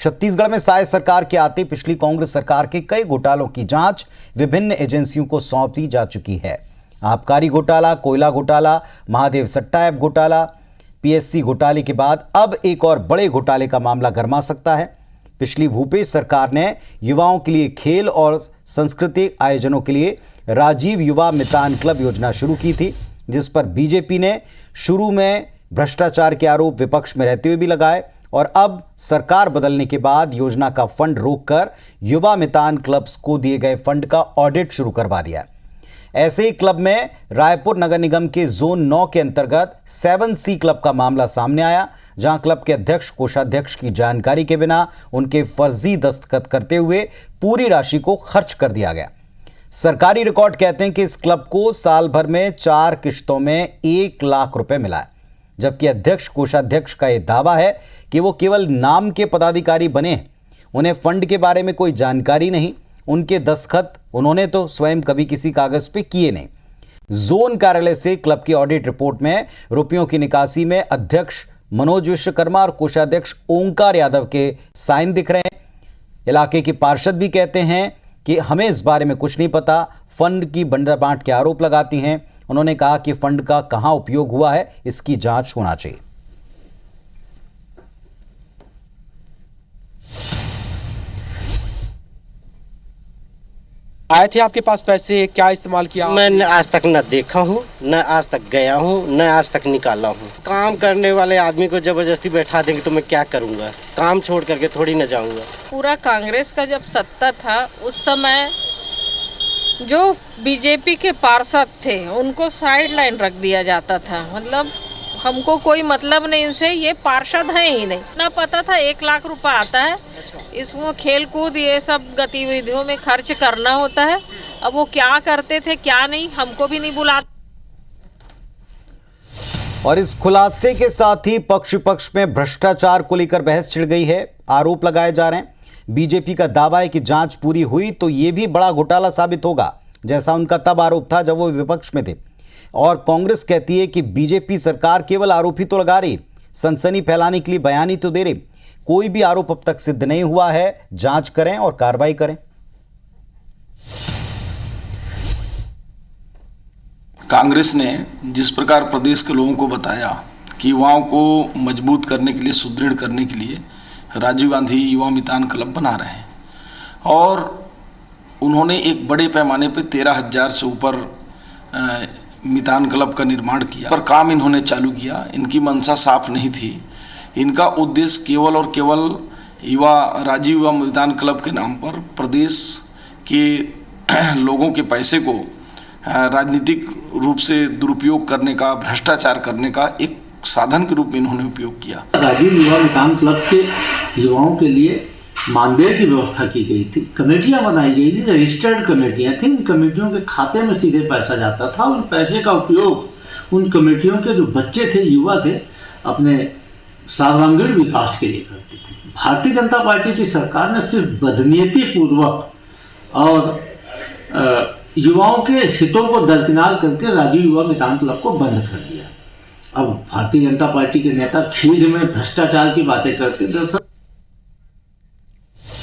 छत्तीसगढ़ में साय सरकार के आते पिछली कांग्रेस सरकार के कई घोटालों की जांच विभिन्न एजेंसियों को सौंप दी जा चुकी है। आबकारी घोटाला, कोयला घोटाला, महादेव सट्टा ऐप घोटाला, पीएससी घोटाले के बाद अब एक और बड़े घोटाले का मामला गरमा सकता है। पिछली भूपेश सरकार ने युवाओं के लिए खेल और सांस्कृतिक आयोजनों के लिए राजीव युवा मितान क्लब योजना शुरू की थी, जिस पर बीजेपी ने शुरू में भ्रष्टाचार के आरोप विपक्ष में रहते हुए भी लगाए और अब सरकार बदलने के बाद योजना का फंड रोककर युवा मितान क्लब्स को दिए गए फंड का ऑडिट शुरू करवा दिया। ऐसे ही क्लब में रायपुर नगर निगम के जोन 9 के अंतर्गत 7C क्लब का मामला सामने आया, जहां क्लब के अध्यक्ष कोषाध्यक्ष की जानकारी के बिना उनके फर्जी दस्तखत करते हुए पूरी राशि को खर्च कर दिया गया। सरकारी रिकॉर्ड कहते हैं कि इस क्लब को साल भर में 4 किश्तों में 1 लाख रुपए मिला है, जबकि अध्यक्ष कोषाध्यक्ष का यह दावा है कि वो केवल नाम के पदाधिकारी बने, उन्हें फंड के बारे में कोई जानकारी नहीं। उनके दस्तखत उन्होंने तो स्वयं कभी किसी कागज पे किए नहीं। जोन कार्यालय से क्लब की ऑडिट रिपोर्ट में रुपयों की निकासी में अध्यक्ष मनोज विश्वकर्मा और कोषाध्यक्ष ओंकार यादव के साइन दिख रहे हैं। इलाके के पार्षद भी कहते हैं कि हमें इस बारे में कुछ नहीं पता, फंड की बंटाबांट के आरोप लगाती हैं। उन्होंने कहा कि फंड का कहां उपयोग हुआ है, इसकी जांच होना चाहिए। आए थे आपके पास पैसे, क्या इस्तेमाल किया? मैंने आज तक न देखा हूँ, न आज तक गया हूँ, न आज तक निकाला हूँ। काम करने वाले आदमी को जबरदस्ती बैठा देंगे तो मैं क्या करूँगा? काम छोड़ करके थोड़ी न जाऊँगा। पूरा कांग्रेस का जब सत्ता था उस समय जो बीजेपी के पार्षद थे उनको साइड लाइन रख दिया जाता था। मतलब हमको कोई मतलब नहीं इनसे, ये पार्षद हैं ही नहीं। ना पता था 1 लाख रुपए आता है, इसमें खेल कूद ये सब गतिविधियों में खर्च करना होता है। अब वो क्या करते थे क्या नहीं, हमको भी नहीं बुलाते। और इस खुलासे के साथ ही पक्ष विपक्ष में भ्रष्टाचार को लेकर बहस छिड़ गई है। आरोप लगाए जा रहे हैं। बीजेपी का दावा है कि जांच पूरी हुई तो ये भी बड़ा घोटाला साबित होगा, जैसा उनका तब आरोप था जब वो विपक्ष में थे। और कांग्रेस कहती है कि बीजेपी सरकार केवल आरोप ही तो लगा रही, सनसनी फैलाने के लिए बयान ही तो दे रही। कोई भी आरोप अब तक सिद्ध नहीं हुआ है। जांच करें और कार्रवाई करें। कांग्रेस ने जिस प्रकार प्रदेश के लोगों को बताया कि युवाओं को मजबूत करने के लिए, सुदृढ़ करने के लिए राजीव गांधी युवा मितान क्लब बना रहे हैं और उन्होंने एक बड़े पैमाने पर 13,000 से ऊपर मितान क्लब का निर्माण किया, पर काम इन्होंने चालू किया। इनकी मंशा साफ नहीं थी। इनका उद्देश्य केवल और केवल राजीव युवा मितान क्लब के नाम पर प्रदेश के लोगों के पैसे को राजनीतिक रूप से दुरुपयोग करने का, भ्रष्टाचार करने का एक साधन के रूप में इन्होंने उपयोग किया। राजीव युवा मितान क्लब के युवाओं के लिए मानदेय की व्यवस्था की गई थी, कमेटियां बनाई गई थी, रजिस्टर्ड कमेटियां थी। इन कमेटियों के खाते में सीधे पैसा जाता था। उन पैसे का उपयोग उन कमेटियों के जो बच्चे थे, युवा थे, अपने सर्वांगीण विकास के लिए करते थे। भारतीय जनता पार्टी की सरकार ने सिर्फ बदनीयती पूर्वक और युवाओं के हितों को दरकिनार करके राजीव युवा मितान क्लब को बंद कर दिया। अब भारतीय जनता पार्टी के नेता खीज में भ्रष्टाचार की बातें करते थे।